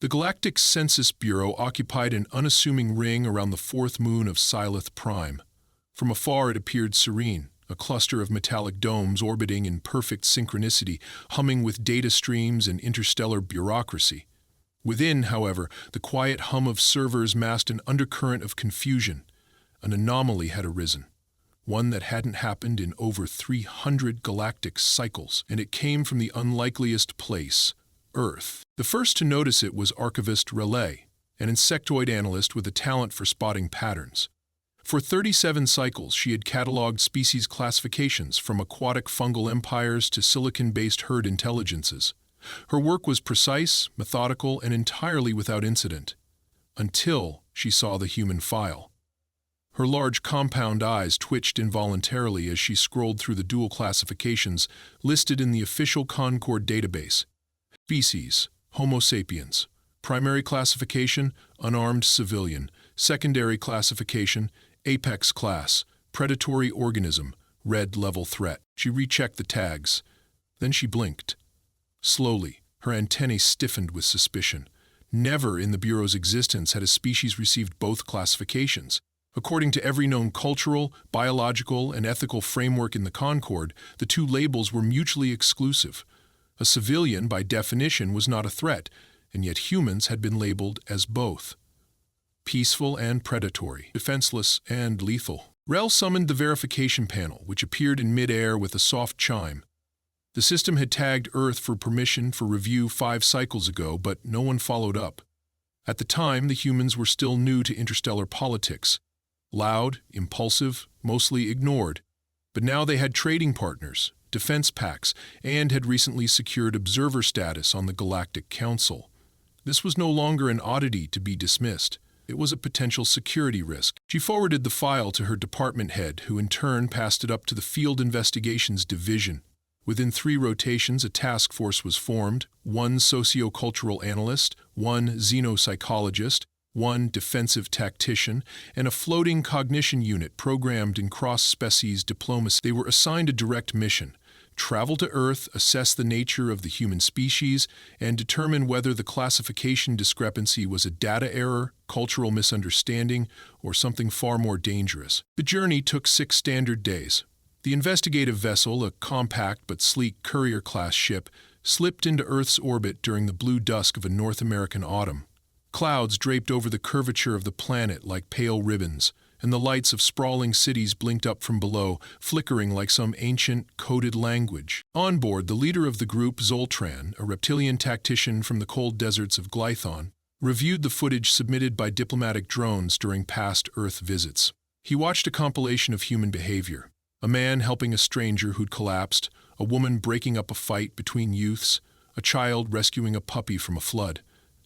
The Galactic Census Bureau occupied an unassuming ring around the fourth moon of Silith Prime. From afar it appeared serene, a cluster of metallic domes orbiting in perfect synchronicity, humming with data streams and interstellar bureaucracy. Within, however, the quiet hum of servers masked an undercurrent of confusion. An anomaly had arisen, one that hadn't happened in over 300 galactic cycles, and it came from the unlikeliest place, Earth. The first to notice it was Archivist Relay, an insectoid analyst with a talent for spotting patterns. For 37 cycles, she had cataloged species classifications from aquatic fungal empires to silicon-based herd intelligences. Her work was precise, methodical, and entirely without incident, until she saw the human file. Her large compound eyes twitched involuntarily as she scrolled through the dual classifications listed in the official Concord database. Species, Homo sapiens. Primary classification, unarmed civilian. Secondary classification, apex class. Predatory organism, red level threat. She rechecked the tags. Then she blinked. Slowly, her antennae stiffened with suspicion. Never in the Bureau's existence had a species received both classifications. According to every known cultural, biological, and ethical framework in the Concord, the two labels were mutually exclusive. A civilian, by definition, was not a threat, and yet humans had been labeled as both. Peaceful and predatory, defenseless and lethal. Rel summoned the verification panel, which appeared in mid-air with a soft chime. The system had tagged Earth for permission for review 5 cycles ago, but no one followed up. At the time, the humans were still new to interstellar politics. Loud, impulsive, mostly ignored. But now they had trading partners, defense pacts, and had recently secured observer status on the Galactic Council. This was no longer an oddity to be dismissed. It was a potential security risk. She forwarded the file to her department head, who in turn passed it up to the Field Investigations Division. Within 3 rotations, a task force was formed, 1 sociocultural analyst, 1 xenopsychologist, 1 defensive tactician, and a floating cognition unit programmed in cross-species diplomacy. They were assigned a direct mission: travel to Earth, assess the nature of the human species, and determine whether the classification discrepancy was a data error, cultural misunderstanding, or something far more dangerous. The journey took 6 standard days. The investigative vessel, a compact but sleek courier-class ship, slipped into Earth's orbit during the blue dusk of a North American autumn. Clouds draped over the curvature of the planet like pale ribbons, and the lights of sprawling cities blinked up from below, flickering like some ancient, coded language. On board, the leader of the group, Zoltran, a reptilian tactician from the cold deserts of Glython, reviewed the footage submitted by diplomatic drones during past Earth visits. He watched a compilation of human behavior. A man helping a stranger who'd collapsed, a woman breaking up a fight between youths, a child rescuing a puppy from a flood.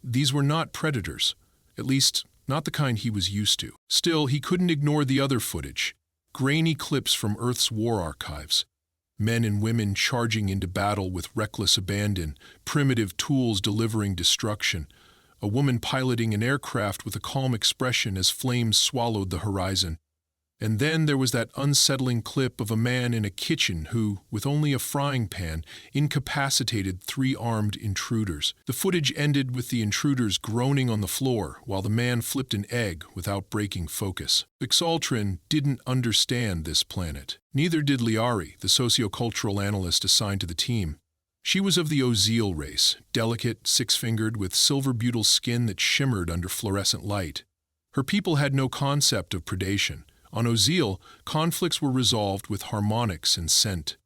These were not predators, at least not the kind he was used to. Still, he couldn't ignore the other footage, grainy clips from Earth's war archives. Men and women charging into battle with reckless abandon, primitive tools delivering destruction, a woman piloting an aircraft with a calm expression as flames swallowed the horizon. And then there was that unsettling clip of a man in a kitchen who, with only a frying pan, incapacitated 3 armed intruders. The footage ended with the intruders groaning on the floor while the man flipped an egg without breaking focus. Xoltran didn't understand this planet. Neither did Liari, the sociocultural analyst assigned to the team. She was of the Ozeal race, delicate, 6-fingered, with silver butyl skin that shimmered under fluorescent light. Her people had no concept of predation. On Ozeal, conflicts were resolved with harmonics and scent.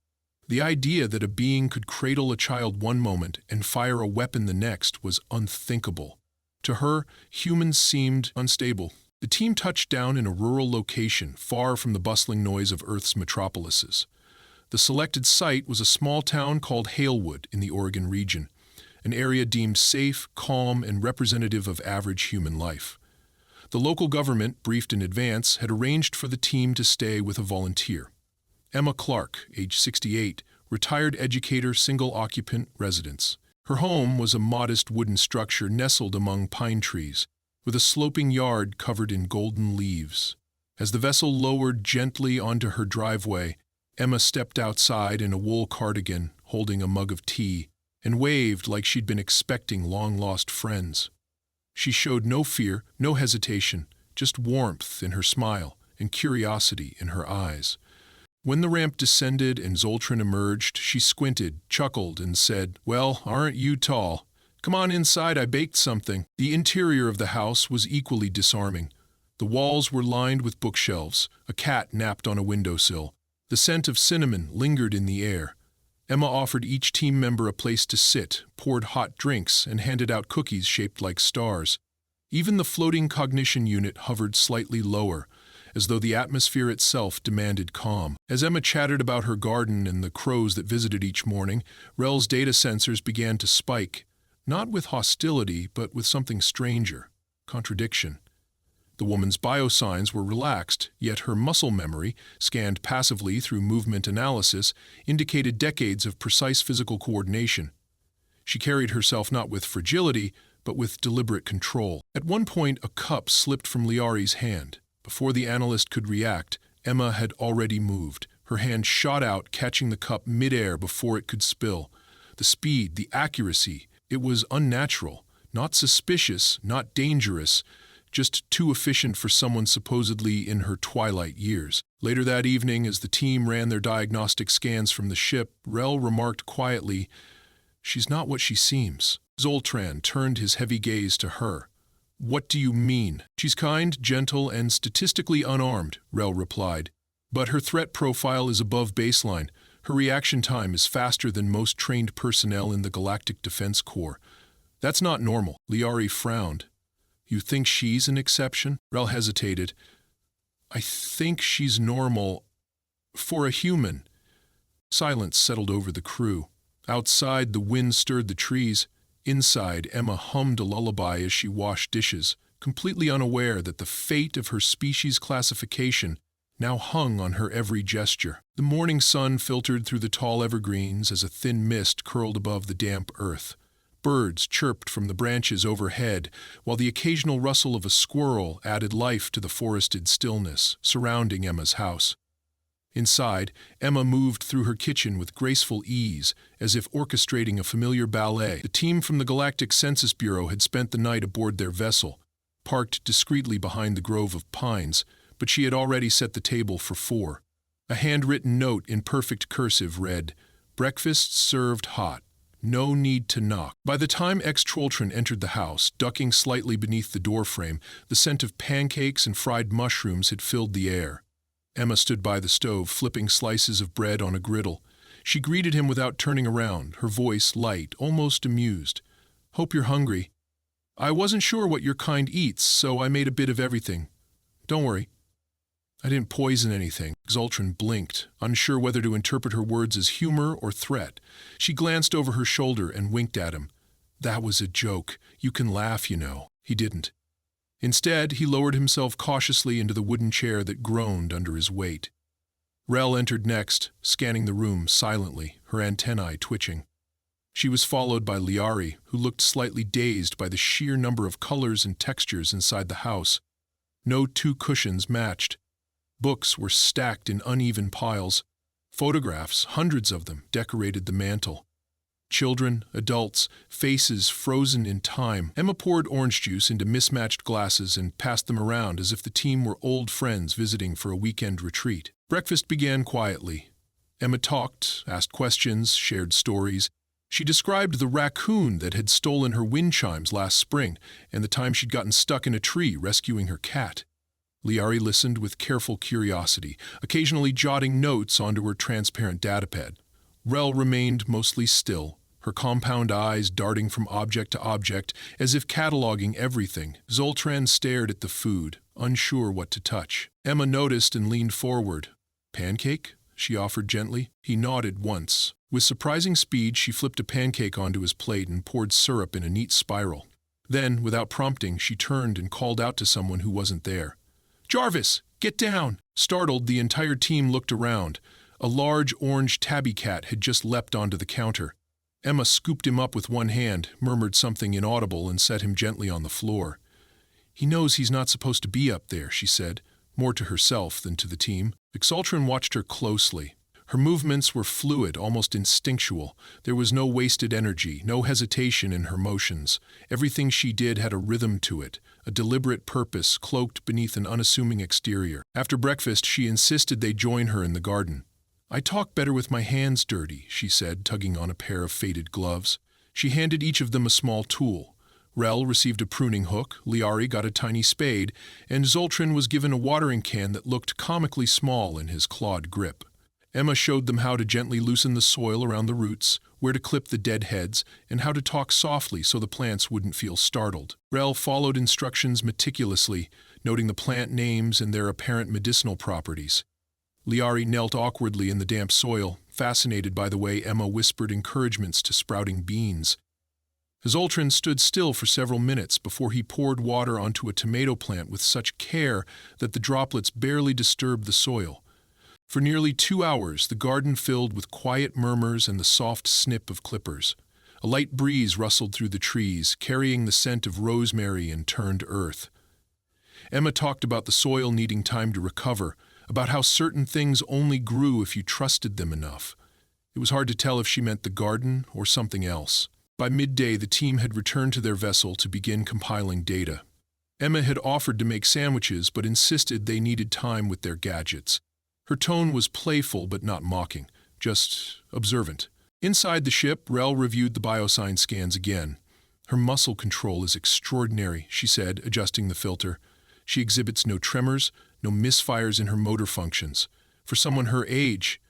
The idea that a being could cradle a child one moment and fire a weapon the next was unthinkable. To her, humans seemed unstable. The team touched down in a rural location far from the bustling noise of Earth's metropolises. The selected site was a small town called Halewood in the Oregon region, an area deemed safe, calm, and representative of average human life. The local government, briefed in advance, had arranged for the team to stay with a volunteer. Emma Clark, age 68, retired educator, single-occupant residence. Her home was a modest wooden structure nestled among pine trees, with a sloping yard covered in golden leaves. As the vessel lowered gently onto her driveway, Emma stepped outside in a wool cardigan, holding a mug of tea, and waved like she'd been expecting long-lost friends. She showed no fear, no hesitation, just warmth in her smile and curiosity in her eyes. When the ramp descended and Zoltran emerged, she squinted, chuckled, and said, "Well, aren't you tall? Come on inside, I baked something." The interior of the house was equally disarming. The walls were lined with bookshelves. A cat napped on a windowsill. The scent of cinnamon lingered in the air. Emma offered each team member a place to sit, poured hot drinks, and handed out cookies shaped like stars. Even the floating cognition unit hovered slightly lower, as though the atmosphere itself demanded calm. As Emma chattered about her garden and the crows that visited each morning, Rel's data sensors began to spike, not with hostility, but with something stranger, contradiction. The woman's biosigns were relaxed, yet her muscle memory, scanned passively through movement analysis, indicated decades of precise physical coordination. She carried herself not with fragility, but with deliberate control. At one point, a cup slipped from Liari's hand. Before the analyst could react, Emma had already moved. Her hand shot out, catching the cup midair before it could spill. The speed, the accuracy, it was unnatural, not suspicious, not dangerous, just too efficient for someone supposedly in her twilight years. Later that evening, as the team ran their diagnostic scans from the ship, Rel remarked quietly, "She's not what she seems." Zoltran turned his heavy gaze to her. "What do you mean?" "She's kind, gentle, and statistically unarmed," Rel replied. "But her threat profile is above baseline. Her reaction time is faster than most trained personnel in the Galactic Defense Corps. That's not normal." Liari frowned. "You think she's an exception?" Rel hesitated. "I think she's normal for a human." Silence settled over the crew. Outside, the wind stirred the trees. Inside, Emma hummed a lullaby as she washed dishes, completely unaware that the fate of her species classification now hung on her every gesture. The morning sun filtered through the tall evergreens as a thin mist curled above the damp earth. Birds chirped from the branches overhead, while the occasional rustle of a squirrel added life to the forested stillness surrounding Emma's house. Inside, Emma moved through her kitchen with graceful ease, as if orchestrating a familiar ballet. The team from the Galactic Census Bureau had spent the night aboard their vessel, parked discreetly behind the grove of pines, but she had already set the table for 4. A handwritten note in perfect cursive read, "Breakfast served hot. No need to knock." By the time ex-Trolltron entered the house, ducking slightly beneath the doorframe, the scent of pancakes and fried mushrooms had filled the air. Emma stood by the stove, flipping slices of bread on a griddle. She greeted him without turning around, her voice light, almost amused. "Hope you're hungry. I wasn't sure what your kind eats, so I made a bit of everything. Don't worry. I didn't poison anything." Zoltran blinked, unsure whether to interpret her words as humor or threat. She glanced over her shoulder and winked at him. "That was a joke. You can laugh, you know." He didn't. Instead, he lowered himself cautiously into the wooden chair that groaned under his weight. Rel entered next, scanning the room silently, her antennae twitching. She was followed by Liari, who looked slightly dazed by the sheer number of colors and textures inside the house. No 2 cushions matched. Books were stacked in uneven piles. Photographs, hundreds of them, decorated the mantel. Children, adults, faces frozen in time. Emma poured orange juice into mismatched glasses and passed them around as if the team were old friends visiting for a weekend retreat. Breakfast began quietly. Emma talked, asked questions, shared stories. She described the raccoon that had stolen her wind chimes last spring and the time she'd gotten stuck in a tree rescuing her cat. Liari listened with careful curiosity, occasionally jotting notes onto her transparent datapad. Rel remained mostly still, her compound eyes darting from object to object, as if cataloging everything. Zoltran stared at the food, unsure what to touch. Emma noticed and leaned forward. "Pancake?" she offered gently. He nodded once. With surprising speed, she flipped a pancake onto his plate and poured syrup in a neat spiral. Then, without prompting, she turned and called out to someone who wasn't there. "Jarvis, get down!" Startled, the entire team looked around. A large orange tabby cat had just leapt onto the counter. Emma scooped him up with one hand, murmured something inaudible, and set him gently on the floor. "He knows he's not supposed to be up there," she said, more to herself than to the team. Zoltran watched her closely. Her movements were fluid, almost instinctual. There was no wasted energy, no hesitation in her motions. Everything she did had a rhythm to it, a deliberate purpose cloaked beneath an unassuming exterior. After breakfast, she insisted they join her in the garden. "I talk better with my hands dirty," she said, tugging on a pair of faded gloves. She handed each of them a small tool. Rel received a pruning hook, Liari got a tiny spade, and Zoltran was given a watering can that looked comically small in his clawed grip. Emma showed them how to gently loosen the soil around the roots, where to clip the dead heads, and how to talk softly so the plants wouldn't feel startled. Rel followed instructions meticulously, noting the plant names and their apparent medicinal properties. Liari knelt awkwardly in the damp soil, fascinated by the way Emma whispered encouragements to sprouting beans. Zoltran stood still for several minutes before he poured water onto a tomato plant with such care that the droplets barely disturbed the soil. For nearly 2 hours, the garden filled with quiet murmurs and the soft snip of clippers. A light breeze rustled through the trees, carrying the scent of rosemary and turned earth. Emma talked about the soil needing time to recover, about how certain things only grew if you trusted them enough. It was hard to tell if she meant the garden or something else. By midday, the team had returned to their vessel to begin compiling data. Emma had offered to make sandwiches, but insisted they needed time with their gadgets. Her tone was playful but not mocking, just observant. Inside the ship, Rel reviewed the biosign scans again. "Her muscle control is extraordinary," she said, adjusting the filter. "She exhibits no tremors, no misfires in her motor functions. For someone her age,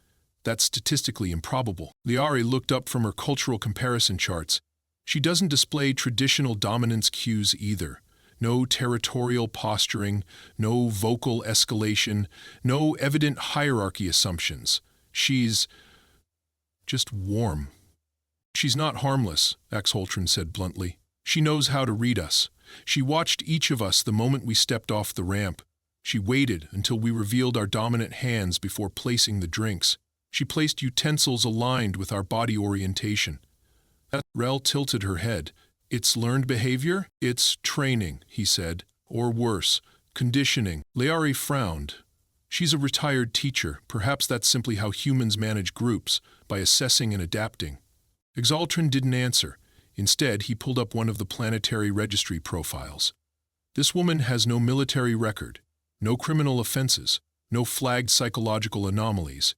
that's statistically improbable." Liari looked up from her cultural comparison charts. "She doesn't display traditional dominance cues either. No territorial posturing, no vocal escalation, no evident hierarchy assumptions. She's just warm." "She's not harmless," Axholtron said bluntly. "She knows how to read us. She watched each of us the moment we stepped off the ramp. She waited until we revealed our dominant hands before placing the drinks. She placed utensils aligned with our body orientation." Rel tilted her head. "It's learned behavior? It's training," he said. "Or worse, conditioning." Liari frowned. "She's a retired teacher. Perhaps that's simply how humans manage groups, by assessing and adapting." Axholtron didn't answer. Instead, he pulled up one of the planetary registry profiles. "This woman has no military record, no criminal offenses, no flagged psychological anomalies.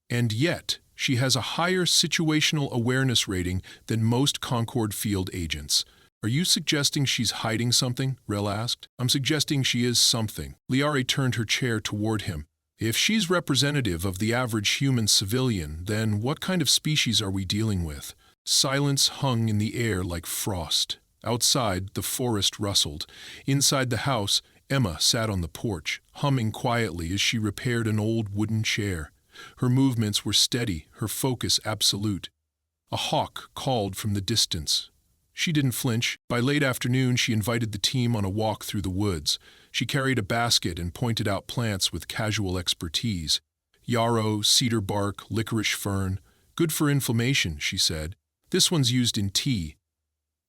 And yet, she has a higher situational awareness rating than most Concord field agents." "Are you suggesting she's hiding something?" Rel asked. "I'm suggesting she is something." Liari turned her chair toward him. "If she's representative of the average human civilian, then what kind of species are we dealing with?" Silence hung in the air like frost. Outside, the forest rustled. Inside the house, Emma sat on the porch, humming quietly as she repaired an old wooden chair. Her movements were steady, her focus absolute. A hawk called from the distance. She didn't flinch. By late afternoon, she invited the team on a walk through the woods. She carried a basket and pointed out plants with casual expertise. "Yarrow, cedar bark, licorice fern. Good for inflammation," she said. "This one's used in tea.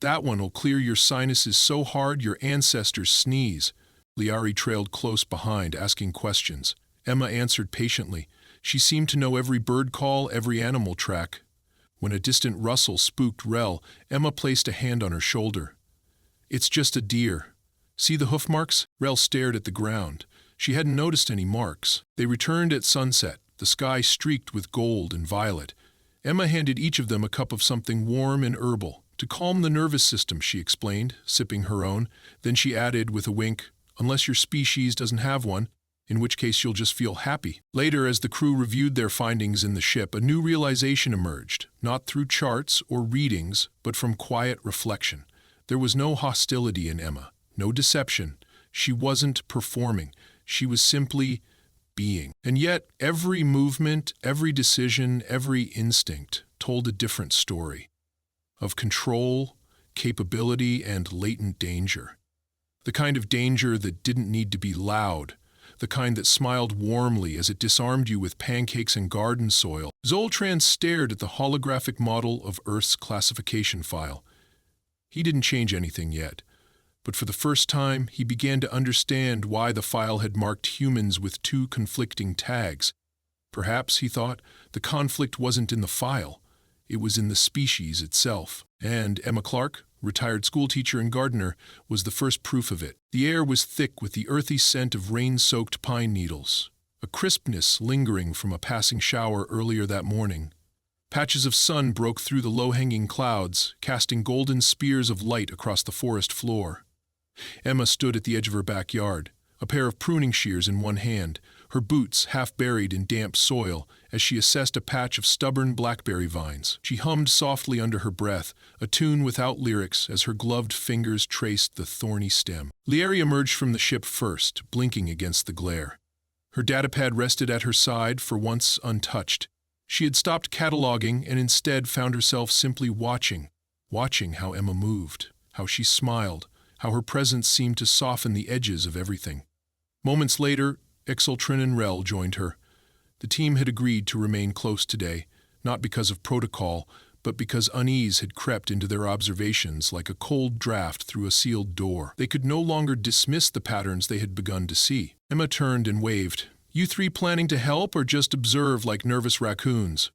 That one'll clear your sinuses so hard your ancestors sneeze." Liari trailed close behind, asking questions. Emma answered patiently. She seemed to know every bird call, every animal track. When a distant rustle spooked Rel, Emma placed a hand on her shoulder. "It's just a deer. See the hoof marks?" Rel stared at the ground. She hadn't noticed any marks. They returned at sunset, the sky streaked with gold and violet. Emma handed each of them a cup of something warm and herbal. "To calm the nervous system," she explained, sipping her own. Then she added with a wink, "unless your species doesn't have one, in which case you'll just feel happy." Later, as the crew reviewed their findings in the ship, a new realization emerged, not through charts or readings, but from quiet reflection. There was no hostility in Emma, no deception. She wasn't performing. She was simply being. And yet, every movement, every decision, every instinct told a different story. Of control, capability, and latent danger. The kind of danger that didn't need to be loud, the kind that smiled warmly as it disarmed you with pancakes and garden soil. Zoltran stared at the holographic model of Earth's classification file. He didn't change anything yet, but for the first time he began to understand why the file had marked humans with two conflicting tags. Perhaps, he thought, the conflict wasn't in the file. It was in the species itself. And Emma Clark, retired schoolteacher and gardener, was the first proof of it. The air was thick with the earthy scent of rain-soaked pine needles, a crispness lingering from a passing shower earlier that morning. Patches of sun broke through the low-hanging clouds, casting golden spears of light across the forest floor. Emma stood at the edge of her backyard, a pair of pruning shears in one hand, her boots half buried in damp soil as she assessed a patch of stubborn blackberry vines. She hummed softly under her breath, a tune without lyrics as her gloved fingers traced the thorny stem. Lieri emerged from the ship first, blinking against the glare. Her datapad rested at her side, for once untouched. She had stopped cataloging and instead found herself simply watching how Emma moved, how she smiled, how her presence seemed to soften the edges of everything. Moments later, Exultrin and Rel joined her. The team had agreed to remain close today, not because of protocol, but because unease had crept into their observations like a cold draft through a sealed door. They could no longer dismiss the patterns they had begun to see. Emma turned and waved. "You three planning to help or just observe like nervous raccoons?"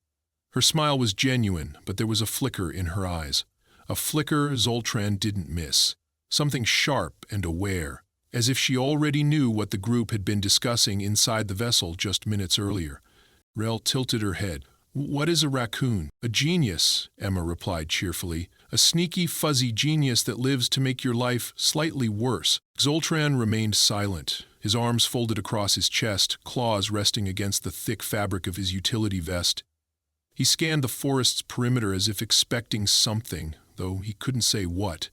Her smile was genuine, but there was a flicker in her eyes. A flicker Zoltran didn't miss. Something sharp and aware, as if she already knew what the group had been discussing inside the vessel just minutes earlier. Rel tilted her head. "What is a raccoon?" "A genius," Emma replied cheerfully. "A sneaky, fuzzy genius that lives to make your life slightly worse." Zoltran remained silent, his arms folded across his chest, claws resting against the thick fabric of his utility vest. He scanned the forest's perimeter as if expecting something, though he couldn't say what.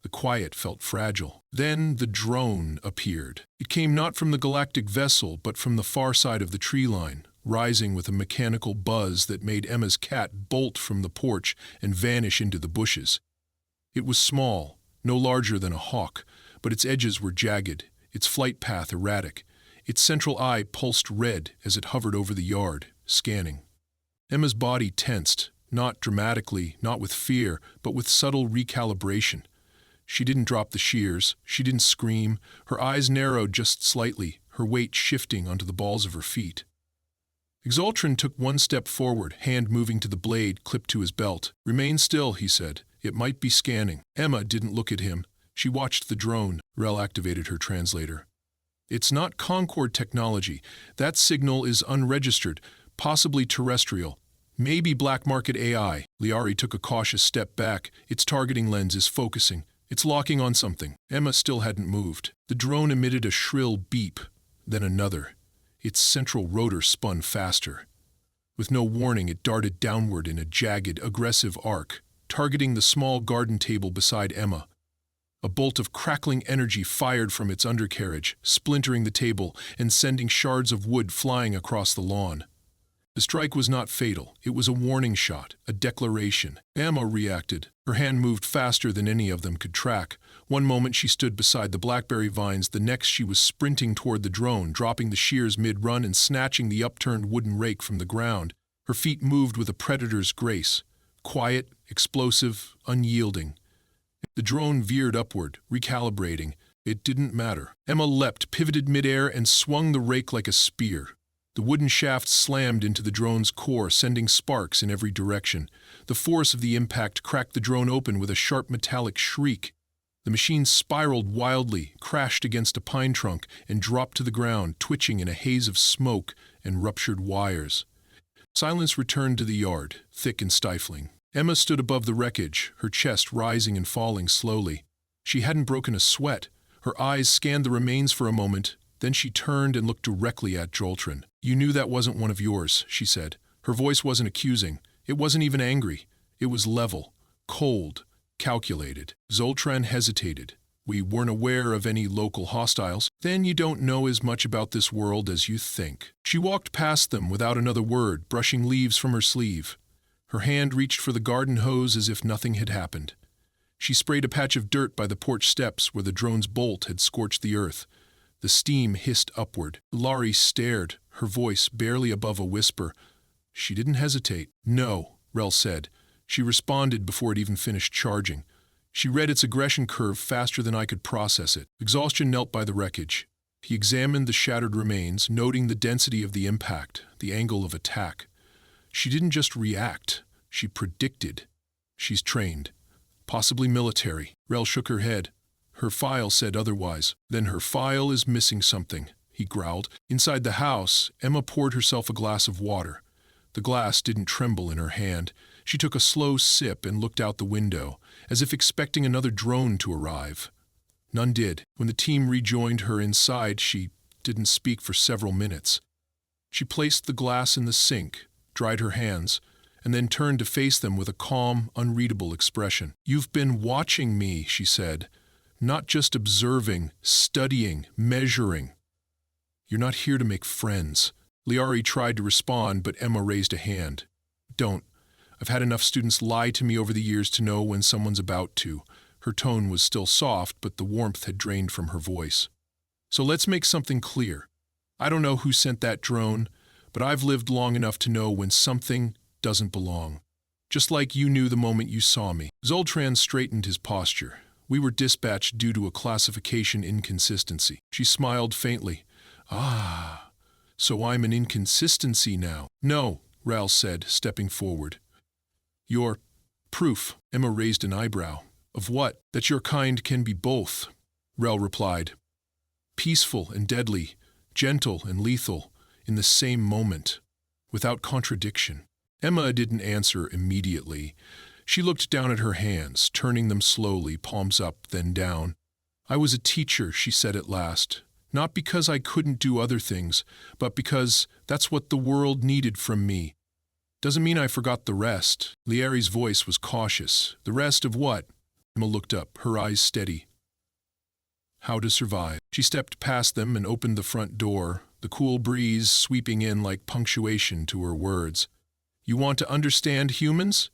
The quiet felt fragile. Then the drone appeared. It came not from the galactic vessel, but from the far side of the tree line, rising with a mechanical buzz that made Emma's cat bolt from the porch and vanish into the bushes. It was small, no larger than a hawk, but its edges were jagged, its flight path erratic. Its central eye pulsed red as it hovered over the yard, scanning. Emma's body tensed, not dramatically, not with fear, but with subtle recalibration. She didn't drop the shears, she didn't scream, her eyes narrowed just slightly, her weight shifting onto the balls of her feet. Exultrin took one step forward, hand moving to the blade clipped to his belt. "Remain still," he said. "It might be scanning." Emma didn't look at him. She watched the drone. Rel activated her translator. "It's not Concord technology. That signal is unregistered, possibly terrestrial. Maybe black market AI." Liari took a cautious step back. "Its targeting lens is focusing. It's locking on something." Emma still hadn't moved. The drone emitted a shrill beep, then another. Its central rotor spun faster. With no warning, it darted downward in a jagged, aggressive arc, targeting the small garden table beside Emma. A bolt of crackling energy fired from its undercarriage, splintering the table and sending shards of wood flying across the lawn. The strike was not fatal. It was a warning shot, a declaration. Emma reacted. Her hand moved faster than any of them could track. One moment she stood beside the blackberry vines, the next she was sprinting toward the drone, dropping the shears mid-run and snatching the upturned wooden rake from the ground. Her feet moved with a predator's grace. Quiet, explosive, unyielding. The drone veered upward, recalibrating. It didn't matter. Emma leapt, pivoted midair, and swung the rake like a spear. The wooden shaft slammed into the drone's core, sending sparks in every direction. The force of the impact cracked the drone open with a sharp metallic shriek. The machine spiraled wildly, crashed against a pine trunk, and dropped to the ground, twitching in a haze of smoke and ruptured wires. Silence returned to the yard, thick and stifling. Emma stood above the wreckage, her chest rising and falling slowly. She hadn't broken a sweat. Her eyes scanned the remains for a moment, then she turned and looked directly at Joltrin. "You knew that wasn't one of yours," she said. Her voice wasn't accusing. It wasn't even angry. It was level, cold, calculated. Zoltran hesitated. "We weren't aware of any local hostiles." "Then you don't know as much about this world as you think." She walked past them without another word, brushing leaves from her sleeve. Her hand reached for the garden hose as if nothing had happened. She sprayed a patch of dirt by the porch steps where the drone's bolt had scorched the earth. The steam hissed upward. Laurie stared, her voice barely above a whisper. She didn't hesitate. "No," Rel said. She responded before it even finished charging. She read its aggression curve faster than I could process it. Exhaustion knelt by the wreckage. He examined the shattered remains, noting the density of the impact, the angle of attack. She didn't just react, she predicted. She's trained. Possibly military. Rel shook her head. Her file said otherwise. Then her file is missing something, he growled. Inside the house, Emma poured herself a glass of water. The glass didn't tremble in her hand. She took a slow sip and looked out the window, as if expecting another drone to arrive. None did. When the team rejoined her inside, she didn't speak for several minutes. She placed the glass in the sink, dried her hands, and then turned to face them with a calm, unreadable expression. "You've been watching me," she said. "Not just observing, studying, measuring. You're not here to make friends." Liari tried to respond, but Emma raised a hand. "Don't. I've had enough students lie to me over the years to know when someone's about to." Her tone was still soft, but the warmth had drained from her voice. "So let's make something clear. I don't know who sent that drone, but I've lived long enough to know when something doesn't belong. Just like you knew the moment you saw me." Zoltran straightened his posture. "We were dispatched due to a classification inconsistency." She smiled faintly. "Ah, so I'm an inconsistency now." "No," Ral said, stepping forward. "Your proof." Emma raised an eyebrow. "Of what?" "That your kind can be both," Rel replied. "Peaceful and deadly, gentle and lethal, in the same moment, without contradiction." Emma didn't answer immediately. She looked down at her hands, turning them slowly, palms up, then down. "I was a teacher," she said at last. "Not because I couldn't do other things, but because that's what the world needed from me. Doesn't mean I forgot the rest." Liari's voice was cautious. "The rest of what?" Emma looked up, her eyes steady. "How to survive." She stepped past them and opened the front door, the cool breeze sweeping in like punctuation to her words. "You want to understand humans?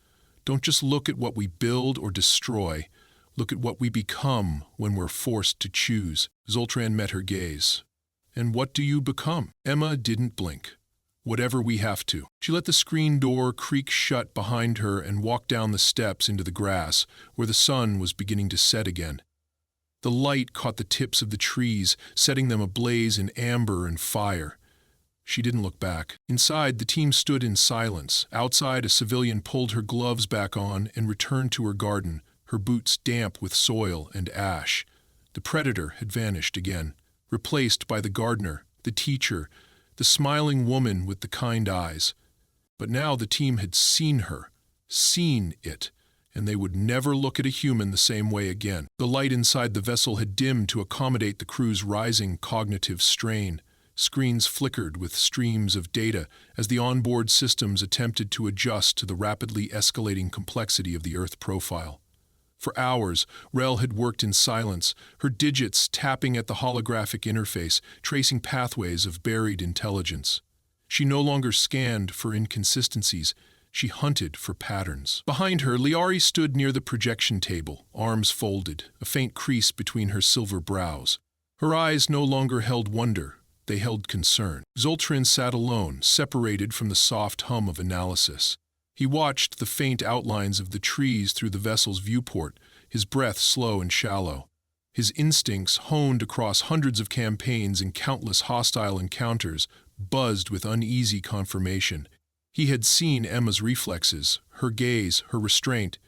Don't just look at what we build or destroy. Look at what we become when we're forced to choose." Zoltran met her gaze. "And what do you become?" Emma didn't blink. "Whatever we have to." She let the screen door creak shut behind her and walked down the steps into the grass, where the sun was beginning to set again. The light caught the tips of the trees, setting them ablaze in amber and fire. She didn't look back. Inside, the team stood in silence. Outside, a civilian pulled her gloves back on and returned to her garden, her boots damp with soil and ash. The predator had vanished again, replaced by the gardener, the teacher, the smiling woman with the kind eyes. But now the team had seen her, seen it, and they would never look at a human the same way again. The light inside the vessel had dimmed to accommodate the crew's rising cognitive strain. Screens flickered with streams of data as the onboard systems attempted to adjust to the rapidly escalating complexity of the Earth profile. For hours, Rel had worked in silence, her digits tapping at the holographic interface, tracing pathways of buried intelligence. She no longer scanned for inconsistencies, she hunted for patterns. Behind her, Liari stood near the projection table, arms folded, a faint crease between her silver brows. Her eyes no longer held wonder, they held concern. Zoltran sat alone, separated from the soft hum of analysis. He watched the faint outlines of the trees through the vessel's viewport, his breath slow and shallow. His instincts, honed across hundreds of campaigns and countless hostile encounters, buzzed with uneasy confirmation. He had seen Emma's reflexes, her gaze, her restraint.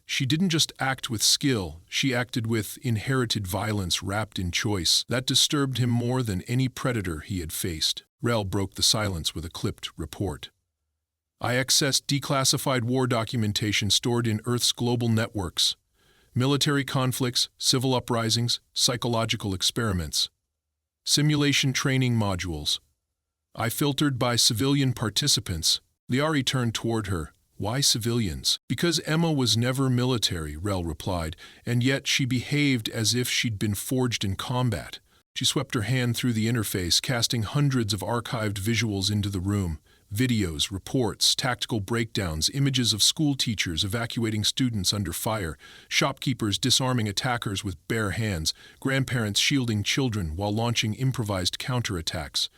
She didn't just act with skill, she acted with inherited violence wrapped in choice. That disturbed him more than any predator he had faced. Rel broke the silence with a clipped report. "I accessed declassified war documentation stored in Earth's global networks. Military conflicts, civil uprisings, psychological experiments. Simulation training modules. I filtered by civilian participants." Liari turned toward her. "Why civilians?" "Because Emma was never military," Rel replied, "and yet she behaved as if she'd been forged in combat." She swept her hand through the interface, casting hundreds of archived visuals into the room. Videos, reports, tactical breakdowns, images of school teachers evacuating students under fire, shopkeepers disarming attackers with bare hands, grandparents shielding children while launching improvised counterattacks.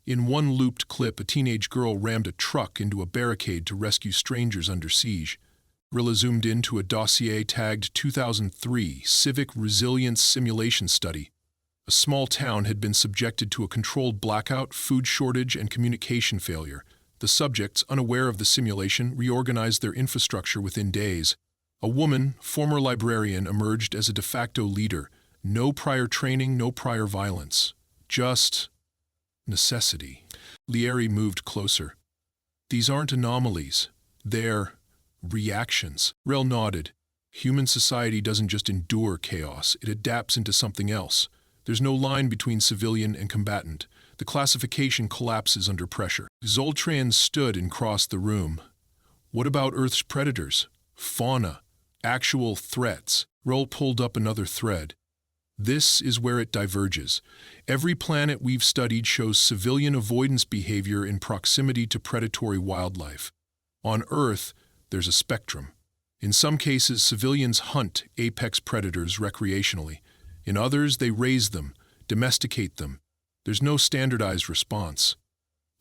In one looped clip, a teenage girl rammed a truck into a barricade to rescue strangers under siege. Rilla zoomed into a dossier tagged 2003 Civic Resilience Simulation Study. A small town had been subjected to a controlled blackout, food shortage, and communication failure. The subjects, unaware of the simulation, reorganized their infrastructure within days. A woman, former librarian, emerged as a de facto leader. No prior training, no prior violence. Just necessity. Lieri moved closer. These aren't anomalies. They're reactions. Rel nodded. Human society doesn't just endure chaos, it adapts into something else. There's no line between civilian and combatant. The classification collapses under pressure. Zoltran stood and crossed the room. What about Earth's predators? Fauna? Actual threats? Rel pulled up another thread. This is where it diverges. Every planet we've studied shows civilian avoidance behavior in proximity to predatory wildlife. On Earth, there's a spectrum. In some cases, civilians hunt apex predators recreationally. In others, they raise them, domesticate them. There's no standardized response.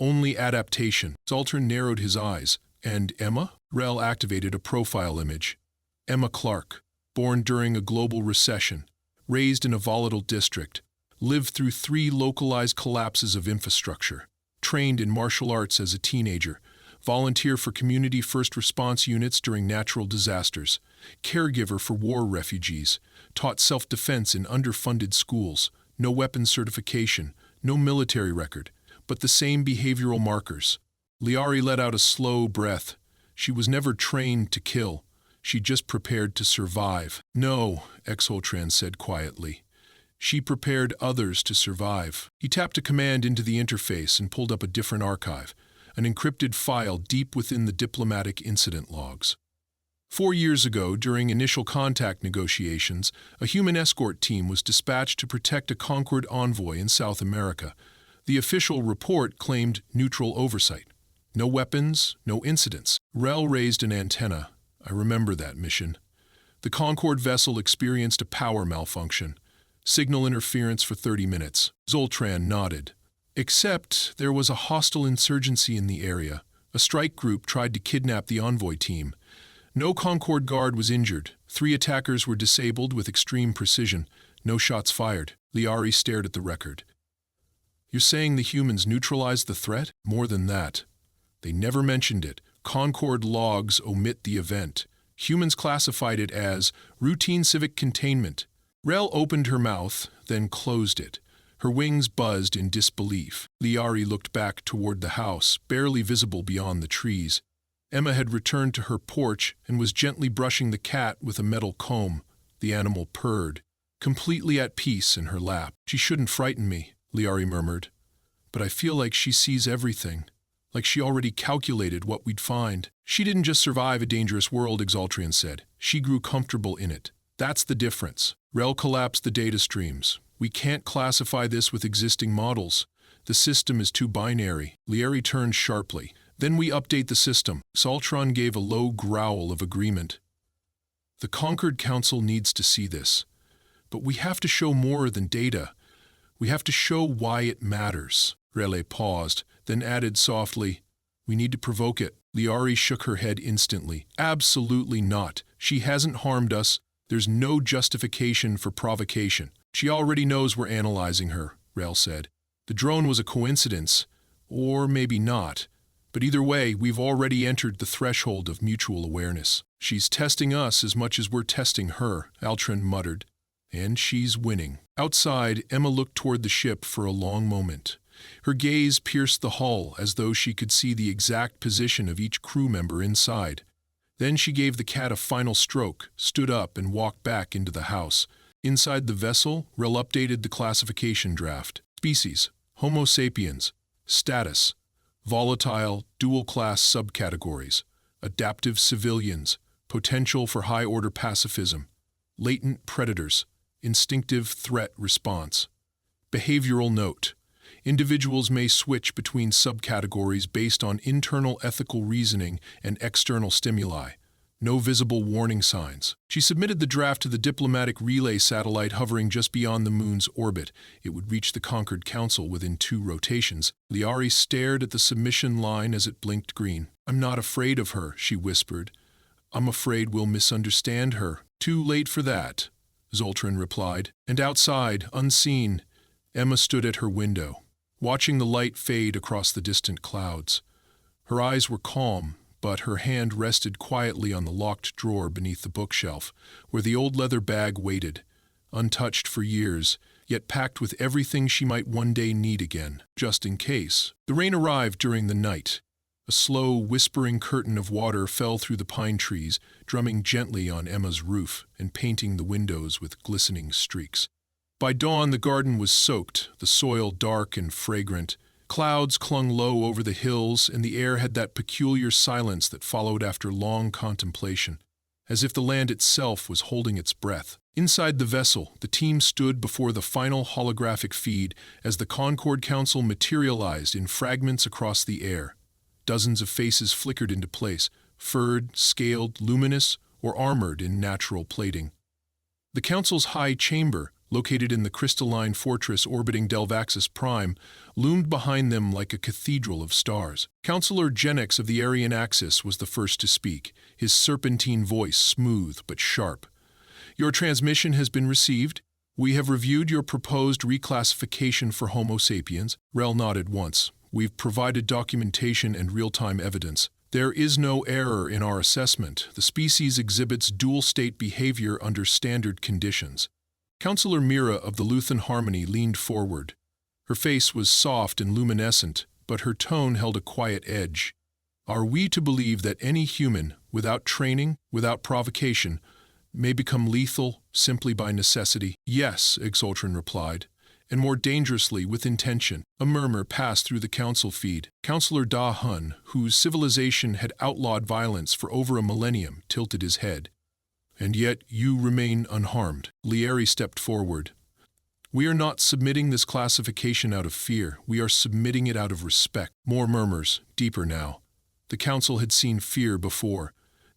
Only adaptation. Zoltran narrowed his eyes. And Emma? Rel activated a profile image. Emma Clark, born during a global recession, raised in a volatile district, lived through 3 localized collapses of infrastructure, trained in martial arts as a teenager, volunteer for community first response units during natural disasters, caregiver for war refugees, taught self-defense in underfunded schools, no weapons certification, no military record, but the same behavioral markers. Liari let out a slow breath. She was never trained to kill. She just prepared to survive. No, Zoltran said quietly. She prepared others to survive. He tapped a command into the interface and pulled up a different archive, an encrypted file deep within the diplomatic incident logs. 4 years ago, during initial contact negotiations, a human escort team was dispatched to protect a Concord envoy in South America. The official report claimed neutral oversight. No weapons, no incidents. Rel raised an antenna. I remember that mission. The Concord vessel experienced a power malfunction. Signal interference for 30 minutes. Zoltran nodded. Except there was a hostile insurgency in the area. A strike group tried to kidnap the envoy team. No Concord guard was injured. 3 attackers were disabled with extreme precision. No shots fired. Liari stared at the record. You're saying the humans neutralized the threat? More than that. They never mentioned it. Concord logs omit the event. Humans classified it as routine civic containment. Rel opened her mouth, then closed it. Her wings buzzed in disbelief. Liari looked back toward the house, barely visible beyond the trees. Emma had returned to her porch and was gently brushing the cat with a metal comb. The animal purred, completely at peace in her lap. She shouldn't frighten me, Liari murmured. But I feel like she sees everything. Like she already calculated what we'd find. She didn't just survive a dangerous world, Zoltran said. She grew comfortable in it. That's the difference. Rel collapsed the data streams. We can't classify this with existing models. The system is too binary. Liari turned sharply. Then we update the system. Zoltran gave a low growl of agreement. The Concord Council needs to see this. But we have to show more than data. We have to show why it matters. Rel paused, then added softly, We need to provoke it. Liari shook her head instantly. Absolutely not. She hasn't harmed us. There's no justification for provocation. She already knows we're analyzing her, Rel said. The drone was a coincidence. Or maybe not. But either way, we've already entered the threshold of mutual awareness. She's testing us as much as we're testing her, Zoltran muttered. And she's winning. Outside, Emma looked toward the ship for a long moment. Her gaze pierced the hull as though she could see the exact position of each crew member inside. Then she gave the cat a final stroke, stood up, and walked back into the house. Inside the vessel, Rel updated the classification draft. Species, Homo sapiens. Status, volatile, dual-class subcategories. Adaptive civilians, potential for high-order pacifism. Latent predators, instinctive threat response. Behavioral note. Individuals may switch between subcategories based on internal ethical reasoning and external stimuli. No visible warning signs. She submitted the draft to the diplomatic relay satellite hovering just beyond the moon's orbit. It would reach the Concord Council within 2 rotations. Liari stared at the submission line as it blinked green. I'm not afraid of her, she whispered. I'm afraid we'll misunderstand her. Too late for that, Zoltran replied. And outside, unseen, Emma stood at her window, watching the light fade across the distant clouds. Her eyes were calm, but her hand rested quietly on the locked drawer beneath the bookshelf, where the old leather bag waited, untouched for years, yet packed with everything she might one day need again, just in case. The rain arrived during the night. A slow, whispering curtain of water fell through the pine trees, drumming gently on Emma's roof and painting the windows with glistening streaks. By dawn, the garden was soaked, the soil dark and fragrant. Clouds clung low over the hills, and the air had that peculiar silence that followed after long contemplation, as if the land itself was holding its breath. Inside the vessel, the team stood before the final holographic feed as the Concord Council materialized in fragments across the air. Dozens of faces flickered into place, furred, scaled, luminous, or armored in natural plating. The Council's high chamber, located in the crystalline fortress orbiting Delvaxis Prime, loomed behind them like a cathedral of stars. Councilor Genix of the Aryan Axis was the first to speak, his serpentine voice smooth but sharp. "Your transmission has been received. We have reviewed your proposed reclassification for Homo sapiens." Rel nodded once. "We've provided documentation and real-time evidence. There is no error in our assessment. The species exhibits dual-state behavior under standard conditions." Councilor Mira of the Luthen Harmony leaned forward. Her face was soft and luminescent, but her tone held a quiet edge. "Are we to believe that any human, without training, without provocation, may become lethal simply by necessity?" "Yes," Exultron replied, "and more dangerously with intention." A murmur passed through the council feed. Councilor Da Hun, whose civilization had outlawed violence for over a millennium, tilted his head. "And yet you remain unharmed." Lieri stepped forward. "We are not submitting this classification out of fear. We are submitting it out of respect." More murmurs, deeper now. The council had seen fear before.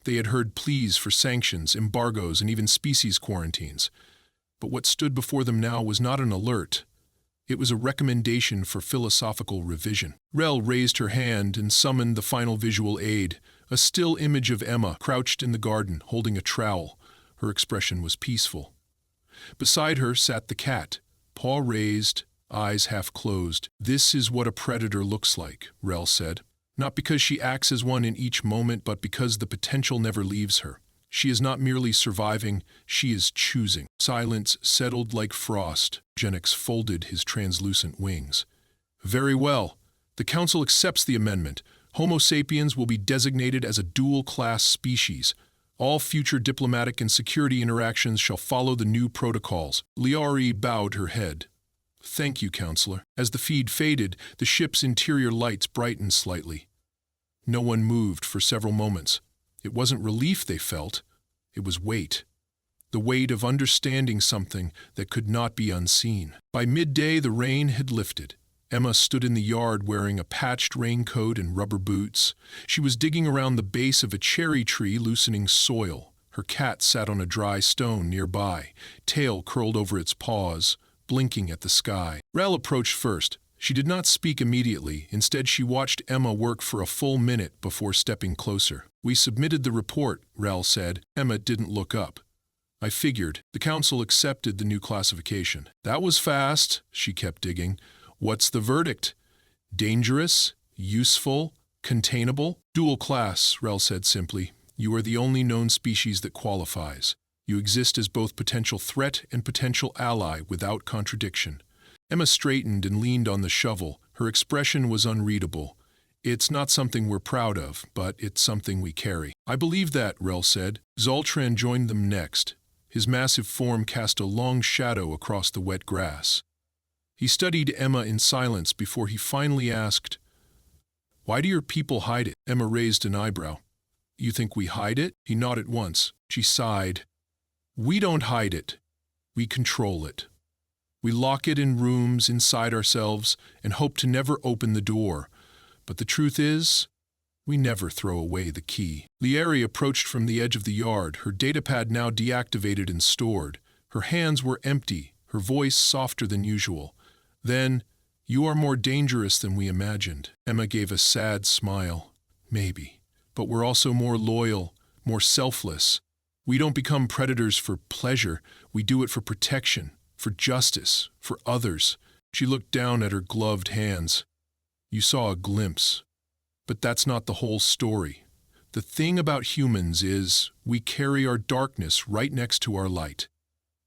They had heard pleas for sanctions, embargoes, and even species quarantines. But what stood before them now was not an alert. It was a recommendation for philosophical revision. Rel raised her hand and summoned the final visual aid, a still image of Emma crouched in the garden, holding a trowel. Her expression was peaceful. Beside her sat the cat, paw raised, eyes half closed. "This is what a predator looks like," Rel said. "Not because she acts as one in each moment, but because the potential never leaves her. She is not merely surviving, she is choosing." Silence settled like frost. Genix folded his translucent wings. "Very well. The Council accepts the amendment. Homo sapiens will be designated as a dual-class species. All future diplomatic and security interactions shall follow the new protocols." Liari bowed her head. "Thank you, Counselor." As the feed faded, the ship's interior lights brightened slightly. No one moved for several moments. It wasn't relief they felt, it was weight. The weight of understanding something that could not be unseen. By midday, the rain had lifted. Emma stood in the yard wearing a patched raincoat and rubber boots. She was digging around the base of a cherry tree, loosening soil. Her cat sat on a dry stone nearby, tail curled over its paws, blinking at the sky. Rel approached first. She did not speak immediately. Instead, she watched Emma work for a full minute before stepping closer. "We submitted the report," Rel said. Emma didn't look up. "I figured." The council accepted the new classification. "That was fast." She kept digging. "What's the verdict? Dangerous? Useful? Containable?" "Dual class," Rel said simply. "You are the only known species that qualifies. You exist as both potential threat and potential ally without contradiction." Emma straightened and leaned on the shovel. Her expression was unreadable. "It's not something we're proud of, but it's something we carry." "I believe that," Rel said. Zoltran joined them next. His massive form cast a long shadow across the wet grass. He studied Emma in silence before he finally asked, "Why do your people hide it?" Emma raised an eyebrow. "You think we hide it?" He nodded once. She sighed. "We don't hide it. We control it. We lock it in rooms inside ourselves and hope to never open the door. But the truth is, we never throw away the key." Lieri approached from the edge of the yard, her datapad now deactivated and stored. Her hands were empty, her voice softer than usual. Then, "You are more dangerous than we imagined." Emma gave a sad smile. "Maybe. But we're also more loyal, more selfless. We don't become predators for pleasure. We do it for protection, for justice, for others." She looked down at her gloved hands. You saw a glimpse. But that's not the whole story. The thing about humans is we carry our darkness right next to our light.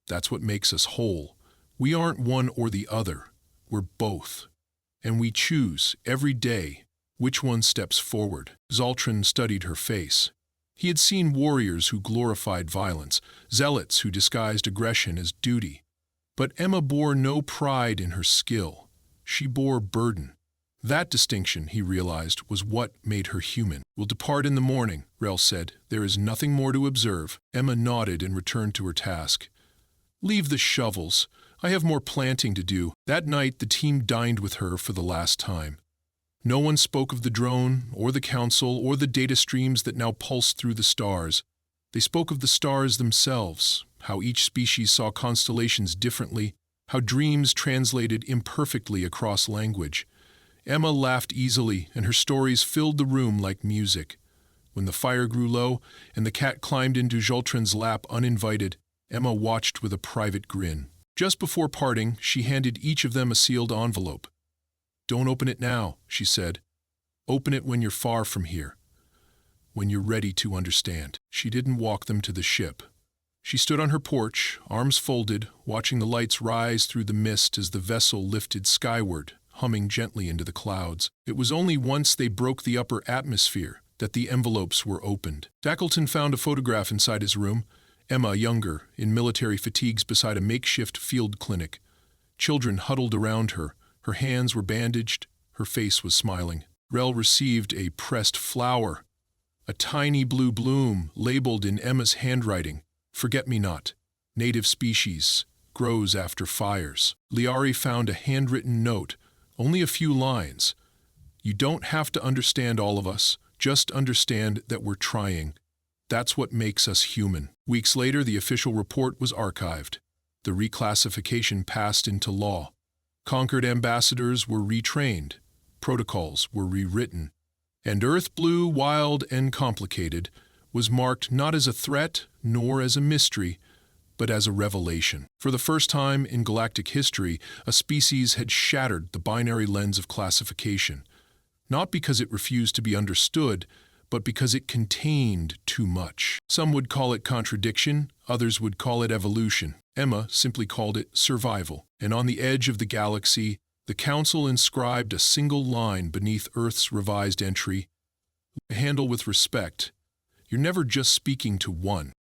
That's what makes us whole. We aren't one or the other. We're both. And we choose, every day, which one steps forward. Zoltran studied her face. He had seen warriors who glorified violence, zealots who disguised aggression as duty. But Emma bore no pride in her skill. She bore burden. That distinction, he realized, was what made her human. "We'll depart in the morning," Rel said. "There is nothing more to observe." Emma nodded and returned to her task. "Leave the shovels. I have more planting to do." That night, the team dined with her for the last time. No one spoke of the drone, or the council, or the data streams that now pulsed through the stars. They spoke of the stars themselves, how each species saw constellations differently, how dreams translated imperfectly across language. Emma laughed easily, and her stories filled the room like music. When the fire grew low, and the cat climbed into Zoltran's lap uninvited, Emma watched with a private grin. Just before parting, she handed each of them a sealed envelope. "Don't open it now," she said. "Open it when you're far from here. When you're ready to understand." She didn't walk them to the ship. She stood on her porch, arms folded, watching the lights rise through the mist as the vessel lifted skyward, humming gently into the clouds. It was only once they broke the upper atmosphere that the envelopes were opened. Shackleton found a photograph inside his room. Emma, younger, in military fatigues beside a makeshift field clinic. Children huddled around her. Her hands were bandaged. Her face was smiling. Rel received a pressed flower. A tiny blue bloom, labeled in Emma's handwriting. "Forget-me-not. Native species. Grows after fires." Liari found a handwritten note. Only a few lines. "You don't have to understand all of us. Just understand that we're trying. That's what makes us human." Weeks later, the official report was archived. The reclassification passed into law. Conquered ambassadors were retrained. Protocols were rewritten. And Earth, blue, wild, and complicated, was marked not as a threat nor as a mystery, but as a revelation. For the first time in galactic history, a species had shattered the binary lens of classification, not because it refused to be understood, but because it contained too much. Some would call it contradiction, others would call it evolution. Emma simply called it survival. And on the edge of the galaxy, the Council inscribed a single line beneath Earth's revised entry: "Handle with respect. You're never just speaking to one.